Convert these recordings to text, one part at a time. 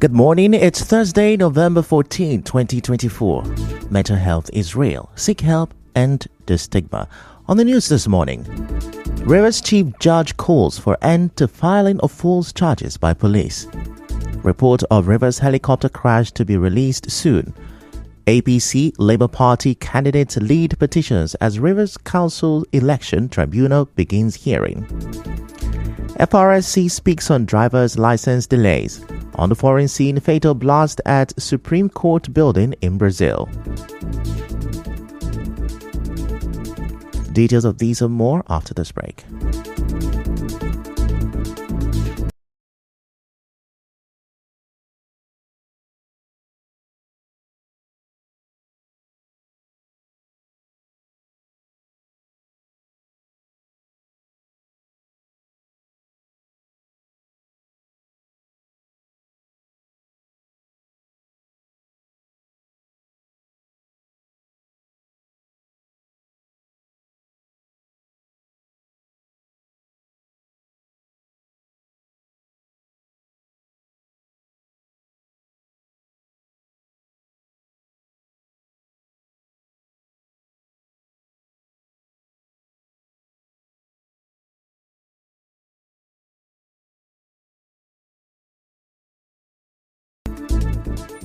Good morning, it's Thursday, November 14, 2024. Mental health is real. Seek help, end the stigma. On the news this morning, Rivers Chief Judge calls for end to filing of false charges by police. Report of Rivers helicopter crash to be released soon. APC Labour Party candidates lead petitions as Rivers Council Election Tribunal begins hearing. FRSC speaks on driver's license delays. On the foreign scene, fatal blast at Supreme Court building in Brazil. Details of these and more after this break.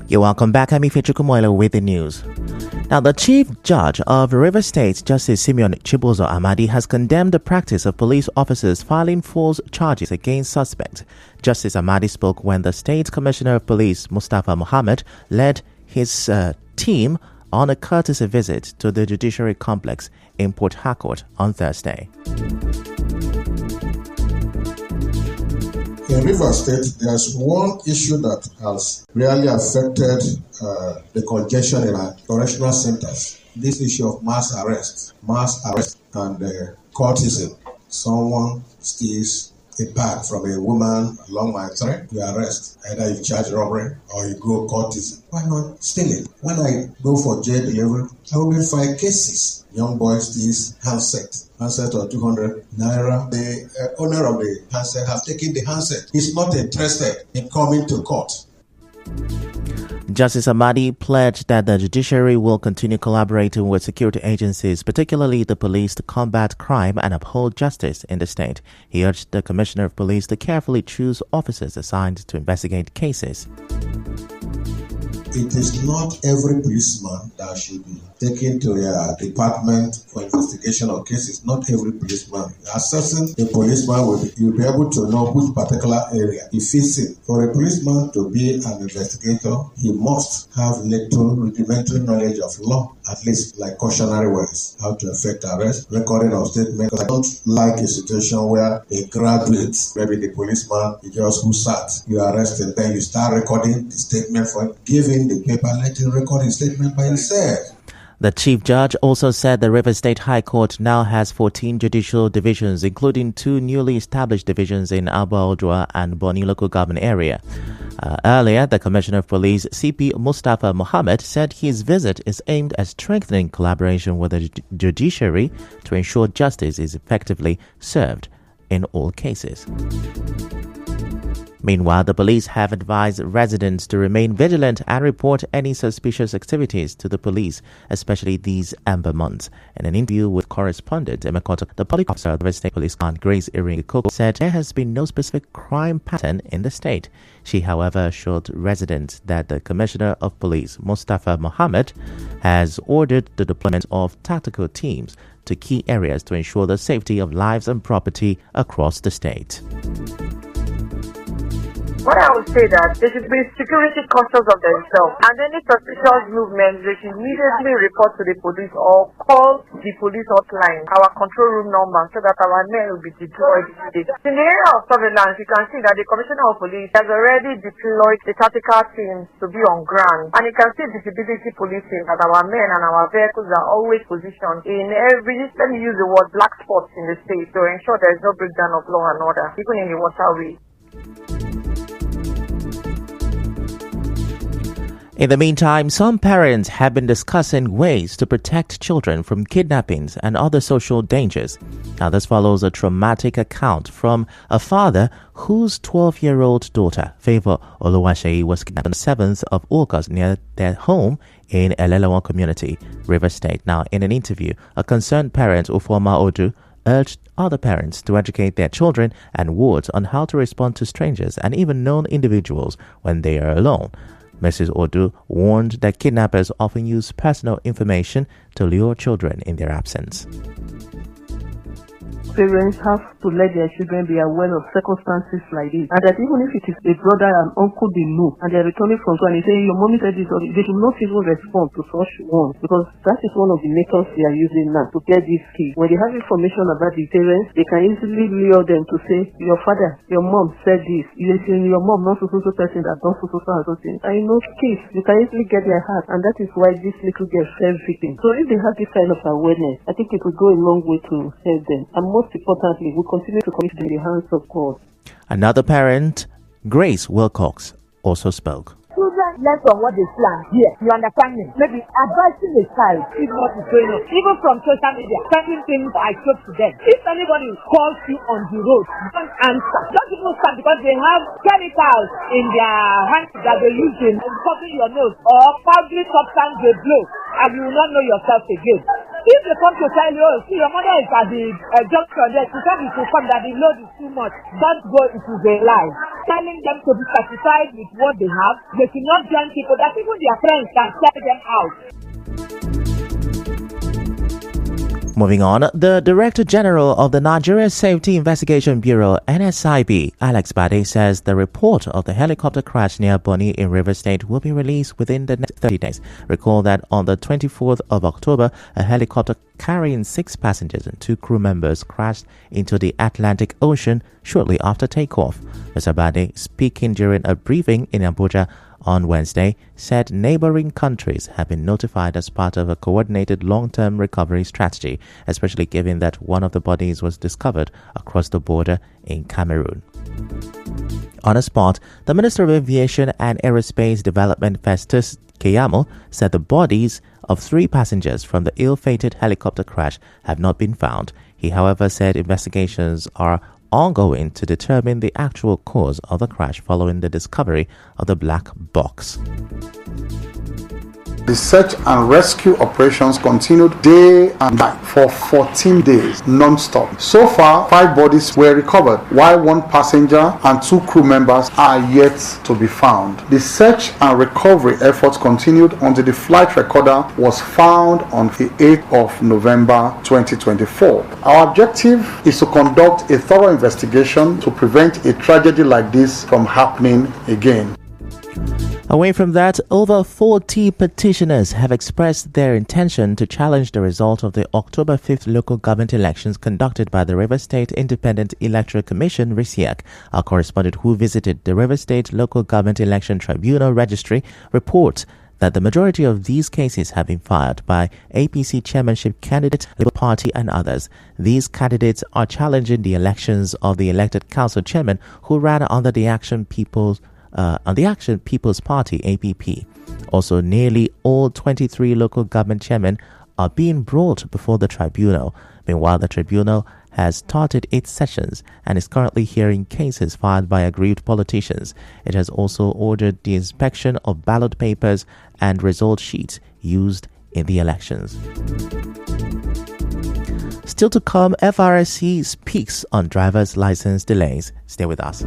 You're welcome back. I'm Ifechu Kumoilo with the news. Now, the Chief Judge of Rivers State, Justice Simeon Chibuzo Amadi, has condemned the practice of police officers filing false charges against suspects. Justice Amadi spoke when the State Commissioner of Police, Mustafa Mohammed, led his team on a courtesy visit to the Judiciary Complex in Port Harcourt on Thursday. In Rivers State, there's one issue that has really affected the congestion in our correctional centers. This issue of mass arrest and courtesan. Someone steals a bag from a woman along my train, you arrest. Either you charge robbery or you go courtesan. Why not stealing? When I go for jail delivery, I will be 5 cases. Young boy steals handset of 200 naira. The owner of the handset has taken the handset. He's not interested in coming to court. Justice Amadi pledged that the judiciary will continue collaborating with security agencies, particularly the police, to combat crime and uphold justice in the state. He urged the Commissioner of Police to carefully choose officers assigned to investigate cases. It is not every policeman that should be taken to a department for investigation of cases. Not every policeman. Assessing the policeman, you'll be able to know which particular area he fits in. For a policeman to be an investigator, he must have little rudimentary knowledge of law, at least like cautionary words, how to effect arrest, recording of statement. I don't like a situation where a graduate, maybe the policeman, he just who sat, you arrest him, then you start recording the statement for him, giving the paper, let him record his statement by himself. The Chief Judge also said the Rivers State High Court now has 14 judicial divisions, including 2 newly established divisions in Aba Oduwa and Boni local government area. Earlier, the Commissioner of Police, CP Mustafa Mohammed, said his visit is aimed at strengthening collaboration with the judiciary to ensure justice is effectively served in all cases. Meanwhile, the police have advised residents to remain vigilant and report any suspicious activities to the police, especially these amber months. In an interview with correspondent Emekoto, the public officer of the State Police Command, Grace Iringikoko, said there has been no specific crime pattern in the state. She, however, assured residents that the Commissioner of Police, Mustafa Mohammed, has ordered the deployment of tactical teams to key areas to ensure the safety of lives and property across the state. What I would say that they should be security conscious of themselves, and any suspicious movement, they should immediately report to the police or call the police hotline, our control room number, so that our men will be deployed. In the area of surveillance, you can see that the Commissioner of Police has already deployed the tactical teams to be on ground, and you can see visibility policing that our men and our vehicles are always positioned in every, let me use the word, black spots in the state to ensure there is no breakdown of law and order, even in the waterways. In the meantime, some parents have been discussing ways to protect children from kidnappings and other social dangers. Now, this follows a traumatic account from a father whose 12-year-old daughter, Favour Oluwaseyi, was kidnapped on the 7th of August near their home in Elelewa community, Rivers State. Now, in an interview, a concerned parent, Ufoma Odu, urged other parents to educate their children and wards on how to respond to strangers and even known individuals when they are alone. Mrs. Odu warned that kidnappers often use personal information to lure children in their absence. Parents have to let their children be aware of circumstances like this, and that even if it is a brother and uncle they know, and they're returning from school and they say, your mommy said this, or they should not even respond to such one, because that is one of the methods they are using now to get these kids. When they have information about the parents, they can easily lure them to say, your father, your mom said this, you say your mom not so person that don't so and so things. And you know, kids, you can easily get their heart, and that is why this little girl fell victim. So if they have this kind of awareness, I think it will go a long way to help them. And most importantly, we continue to commit in the hands of God. Another parent, Grace Wilcox, also spoke. Children learn from what they plan here. You understand me? Maybe advising a child, see what is going on. Even from social media, certain things I spoke to them. If anybody calls you on the road, don't answer. Don't even stand, because they have chemicals in their hands that they use in covering your nose, or powdery substance they blow, and you will not know yourself again. If they come to tell you, oh, see, your mother is at the junction there, to tell you to come that the load is too much, don't go, it is a lie. Telling them to be satisfied with what they have, they should not join people that even their friends can sell them out. Moving on, the Director General of the Nigeria Safety Investigation Bureau, NSIB, Alex Bade, says the report of the helicopter crash near Bonny in Rivers State will be released within the next 30 days. Recall that on the 24th of October, a helicopter carrying 6 passengers and 2 crew members crashed into the Atlantic Ocean shortly after takeoff. Mr. Bade, speaking during a briefing in Abuja on Wednesday, said neighboring countries have been notified as part of a coordinated long-term recovery strategy, especially given that one of the bodies was discovered across the border in Cameroon. On a spot, the Minister of Aviation and Aerospace Development, Festus Keyamo, said the bodies of 3 passengers from the ill-fated helicopter crash have not been found. He, however, said investigations are ongoing to determine the actual cause of the crash following the discovery of the black box. The search and rescue operations continued day and night for 14 days non-stop. So far, 5 bodies were recovered, while 1 passenger and 2 crew members are yet to be found. The search and recovery efforts continued until the flight recorder was found on the 8th of November 2024. Our objective is to conduct a thorough investigation to prevent a tragedy like this from happening again. Away from that, over 40 petitioners have expressed their intention to challenge the result of the October 5th local government elections conducted by the Rivers State Independent Electoral Commission, RISIAC. Our correspondent who visited the Rivers State Local Government Election Tribunal Registry reports that the majority of these cases have been filed by APC chairmanship candidates, Labour Party and others. These candidates are challenging the elections of the elected council chairman who ran under the Action People's Party, APP. Also, nearly all 23 local government chairmen are being brought before the tribunal. Meanwhile, the tribunal has started its sessions and is currently hearing cases filed by aggrieved politicians. It has also ordered the inspection of ballot papers and result sheets used in the elections. Still to come, FRSC speaks on driver's license delays. Stay with us.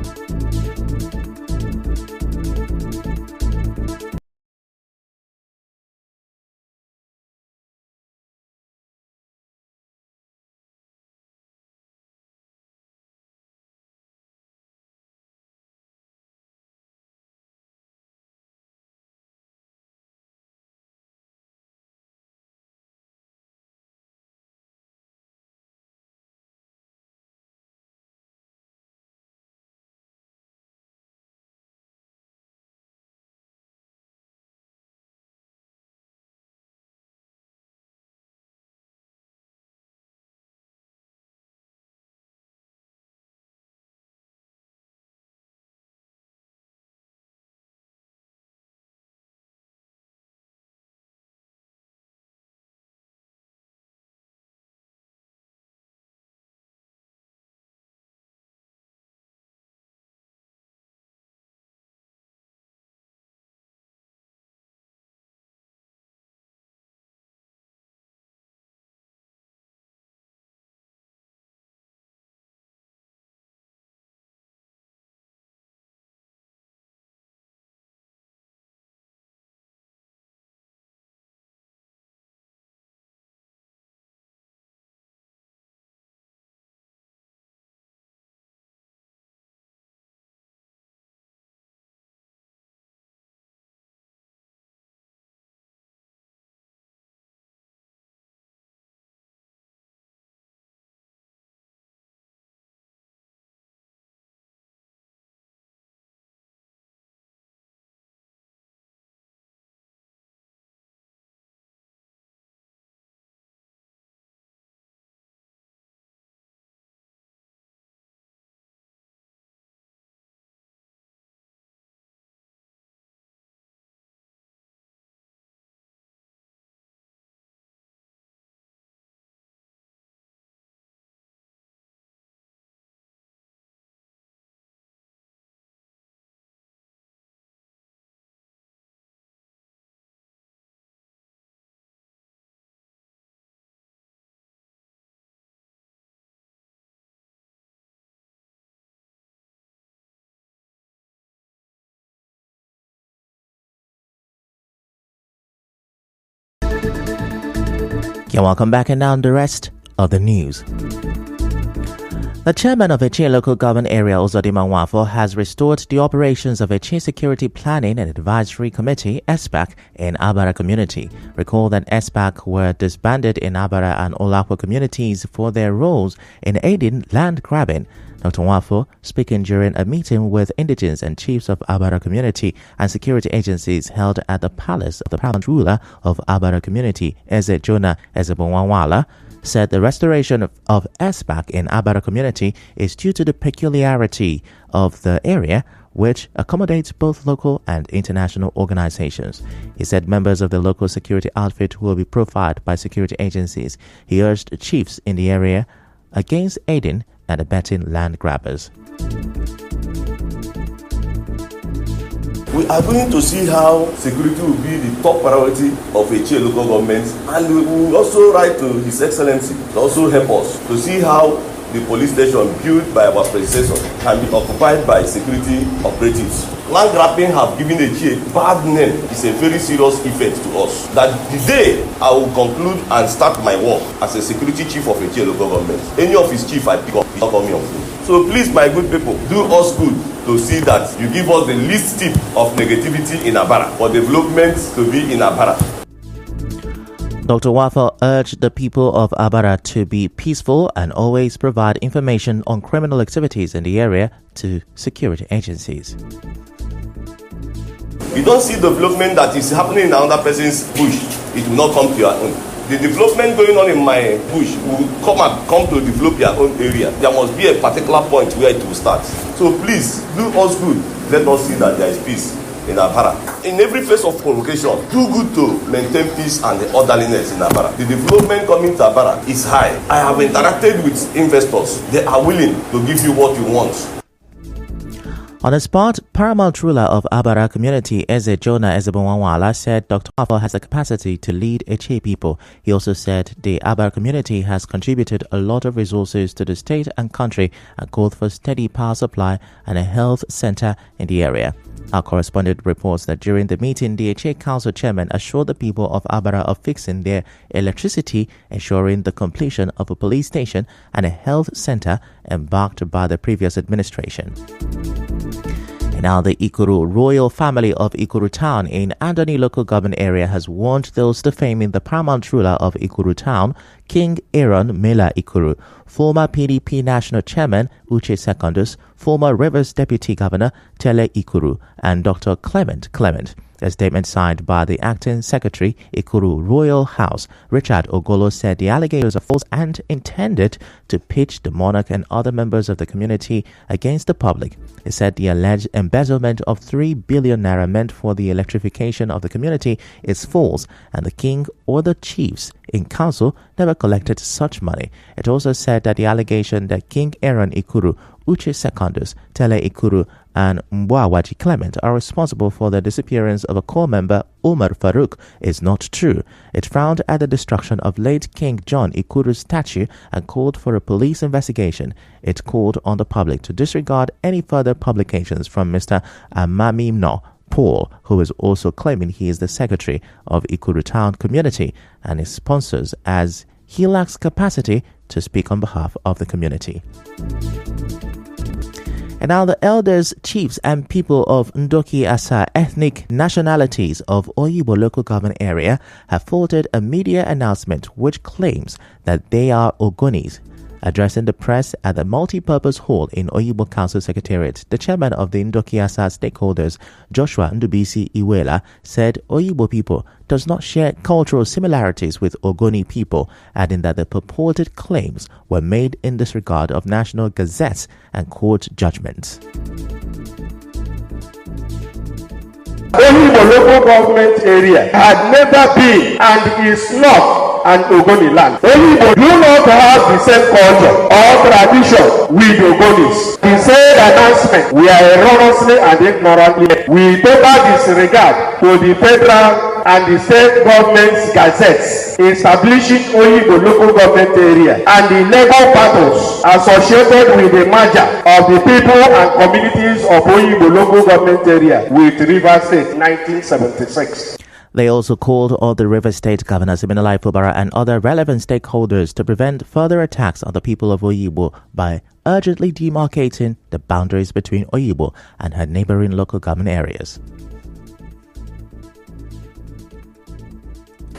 Yeah, welcome back, and now the rest of the news. The chairman of Eche Local Government Area, Uzodimma Nwafor, has restored the operations of Eche Security Planning and Advisory Committee, ESPAC, in Abara community. Recall that ESPAC were disbanded in Abara and Olakwa communities for their roles in aiding land grabbing. Dr. Nwafor, speaking during a meeting with indigents and chiefs of Abara community and security agencies held at the palace of the paramount ruler of Abara community, Eze Jonah Ezebonwanwala, said the restoration of ESPAC in Abara community is due to the peculiarity of the area, which accommodates both local and international organizations. He said members of the local security outfit will be profiled by security agencies. He urged chiefs in the area against aiding and abetting land grabbers. We are going to see how security will be the top priority of Eche local government, and we will also write to His Excellency to also help us to see how the police station built by our predecessor can be occupied by security operatives. Land grabbing have given Eche a bad name. It's a very serious effect to us. That the day I will conclude and start my work as a security chief of Eche local government, any of his chief I pick up, he's not coming on me. So please, my good people, do us good to see that you give us the least tip of negativity in Abara for development to be in Abara. Dr. Nwafor urged the people of Abara to be peaceful and always provide information on criminal activities in the area to security agencies. You don't see development that is happening in another person's bush, it will not come to your own. The development going on in my bush will come to develop your own area. There must be a particular point where it will start. So please, do us good. Let us see that there is peace in Abara. In every phase of provocation, do good to maintain peace and the orderliness in Abara. The development coming to Abara is high. I have interacted with investors. They are willing to give you what you want. On the spot, paramount ruler of Abara community, Eze Jonah Ezebonwanwala, said Dr. Nwafor has the capacity to lead Eche people. He also said the Abara community has contributed a lot of resources to the state and country and called for steady power supply and a health center in the area. Our correspondent reports that during the meeting, the Eche Council chairman assured the people of Abara of fixing their electricity, ensuring the completion of a police station and a health center embarked by the previous administration. And now the Ikuru royal family of Ikuru town in Andoni local government area has warned those defaming the paramount ruler of Ikuru town, King Aaron Mela Ikuru, former PDP national chairman Uche Secondus, former Rivers deputy governor Tele Ikuru, and Dr. Clement. A statement signed by the acting secretary, Ikuru Royal House, Richard Ogolo, said the allegations are false and intended to pitch the monarch and other members of the community against the public. He said the alleged embezzlement of 3 billion naira meant for the electrification of the community is false, and the king or the chiefs in council never collected such money. It also said that the allegation that King Aaron Ikuru, Uche Secondus, Tele Ikuru, and Mbwawaji Clement are responsible for the disappearance of a core member, Omar Farouk, is not true. It frowned at the destruction of late King John Ikuru's statue and called for a police investigation. It called on the public to disregard any further publications from Mr. Amamimno Paul, who is also claiming he is the secretary of Ikuru Town community and his sponsors, as he lacks capacity to speak on behalf of the community. And now the elders, chiefs and people of Ndoki Asa ethnic nationalities of Oyibo local government area have forwarded a media announcement which claims that they are Ogonis. Addressing the press at the multi-purpose hall in Oyibo Council Secretariat, the chairman of the Ndoki Asa stakeholders, Joshua Ndubisi Iwela, said Oyibo people does not share cultural similarities with Ogoni people, adding that the purported claims were made in disregard of national gazettes and court judgments. Oyibo local government area had never been and is not an Ogoni land. Oyibo do not have the same culture or tradition with Ogonis. The said announcement, we are erroneously and ignorantly, we totally disregard to the federal and the state government's gazettes establishing Oyibo local government area and the legal battles associated with the merger of the people and communities of Oyibo local government area with Rivers State 1976. They also called on the River State Governor Siminalayi Fubara and other relevant stakeholders to prevent further attacks on the people of Oyigbo by urgently demarcating the boundaries between Oyigbo and her neighboring local government areas.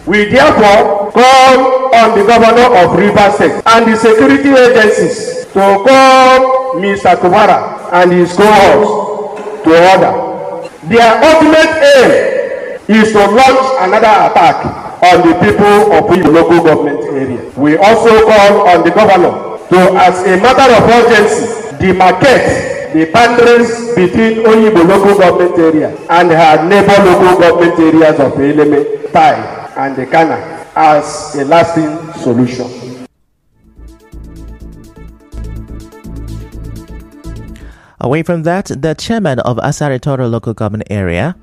We therefore call on the governor of Rivers State and the security agencies to call Mr. Kubara and his cohorts to order. Their ultimate aim is to launch another attack on the people of the local government area. We also call on the governor to, as a matter of urgency, demarcate the boundaries between Oyigbo local government area and her neighbor local government areas of Eleme, Tai, and the Ghana as a lasting solution. Away from that, the chairman of Asari Toro local government area,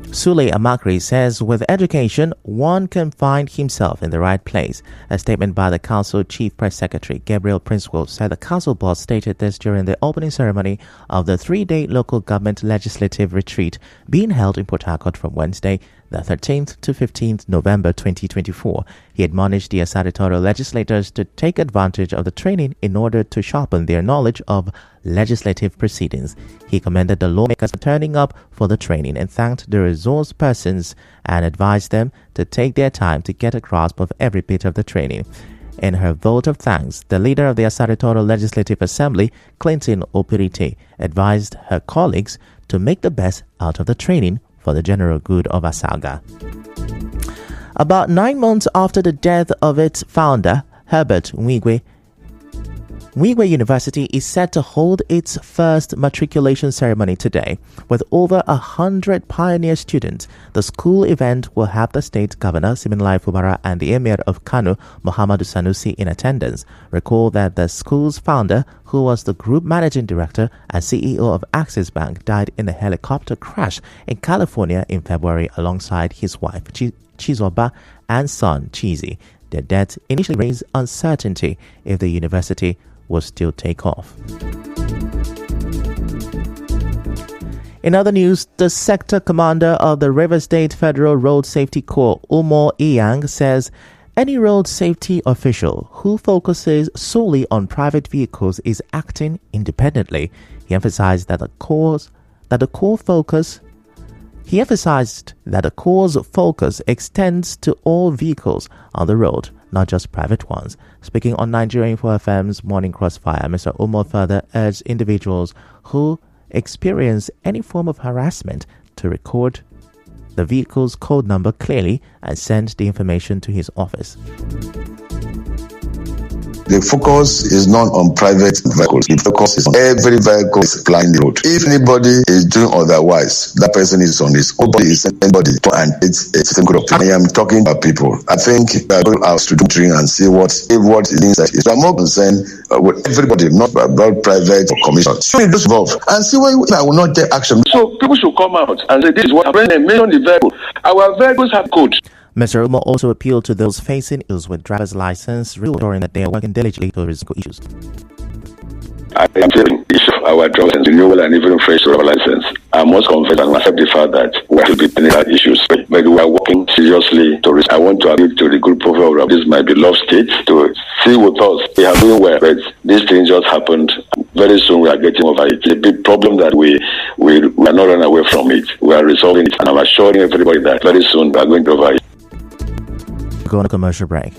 Sule Amakri, says with education, one can find himself in the right place. A statement by the council chief press secretary, Gabriel Prince-Wills, said the council boss stated this during the opening ceremony of the 3-day local government legislative retreat being held in Port Harcourt from Wednesday, the 13th to 15th November 2024. He admonished the Asari Toro legislators to take advantage of the training in order to sharpen their knowledge of legislative proceedings. He commended the lawmakers for turning up for the training and thanked the resource persons and advised them to take their time to get a grasp of every bit of the training. In her vote of thanks, the leader of the Asari Toro Legislative Assembly, Clinton Opirite, advised her colleagues to make the best out of the training for the general good of Asaga. About 9 months after the death of its founder, Herbert Nwigwe University is set to hold its first matriculation ceremony today. With over 100 pioneer students, the school event will have the state governor, Siminalayi Fubara, and the emir of Kano, Muhammadu Sanusi, in attendance. Recall that the school's founder, who was the group managing director and CEO of Axis Bank, died in a helicopter crash in California in February alongside his wife, Chizoba, and son, Chizi. Their death initially raised uncertainty if the university will still take off. In other news, the sector commander of the River State Federal Road Safety Corps, Umo Iyang, says any road safety official who focuses solely on private vehicles is acting independently. He emphasized that the Corps' focus extends to all vehicles on the road, not just private ones. Speaking on Nigerian Info FM's Morning Crossfire, Mr. Umo further urged individuals who experience any form of harassment to record the vehicle's code number clearly and send the information to his office. The focus is not on private vehicles. The focus is on every vehicle supplying the road. If anybody is doing otherwise, that person is on his own body, is anybody, and it's a system code. I am talking about people. I think people have to do training and see what it means. I'm more concerned with everybody, not about private or commission. So you just involve and see why I will not take action. So people should come out and say, this is what happened and mention the vehicle. Our vehicles have code. Mr. Umo also appealed to those facing issues with driver's license, reassuring that they are working diligently to resolve issues. I am saying issue our driver's license renewal and even fresh driver's license. I must confess and accept the fact that we have to be penalized issues, but we are working seriously to I want to appeal to the group of this my beloved state to see with us. We are doing well, but this thing just happened. Very soon we are getting over it. It's a big problem that we are not running away from it. We are resolving it, and I'm assuring everybody that very soon we are going to over it. Go on a commercial break.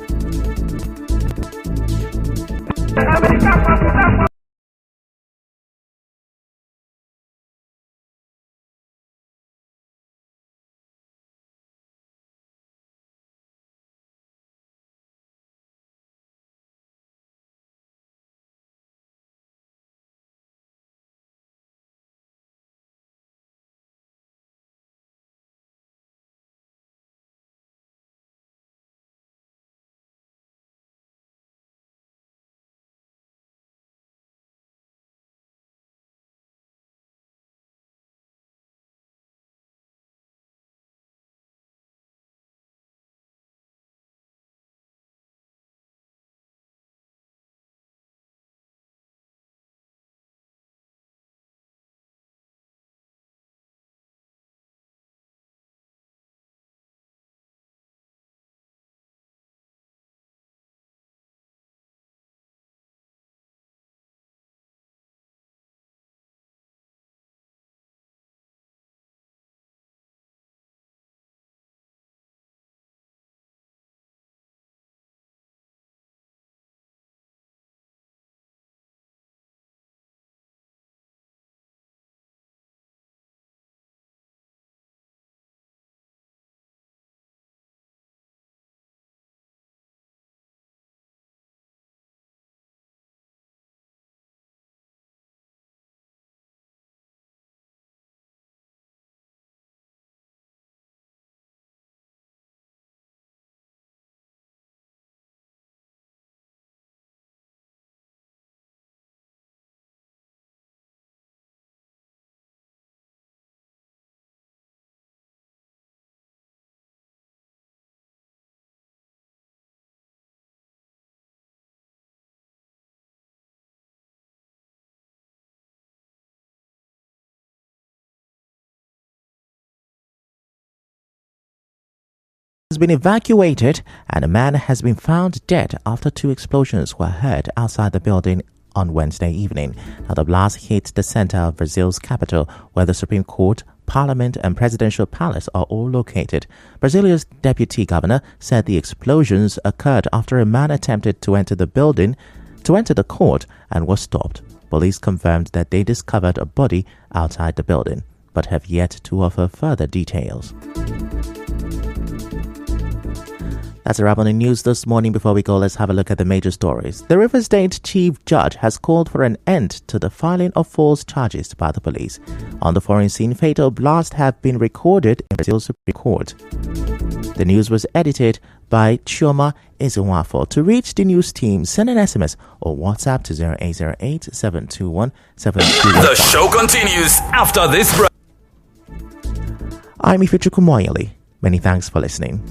has been evacuated and a man has been found dead after 2 explosions were heard outside the building on Wednesday evening. Now, the blast hit the center of Brazil's capital, where the Supreme Court, Parliament and Presidential Palace are all located. Brazilia's deputy governor said the explosions occurred after a man attempted to enter the court and was stopped. Police confirmed that they discovered a body outside the building, but have yet to offer further details. That's a wrap on the news this morning. Before we go, let's have a look at the major stories. The Rivers State Chief Judge has called for an end to the filing of false charges by the police. On the foreign scene, fatal blasts have been recorded in Brazil's Supreme Court. The news was edited by Chioma Ezenwafo. To reach the news team, send an SMS or WhatsApp to 0808 721 721. The show continues after this break. I'm Ifechukwumoyeli. Many thanks for listening.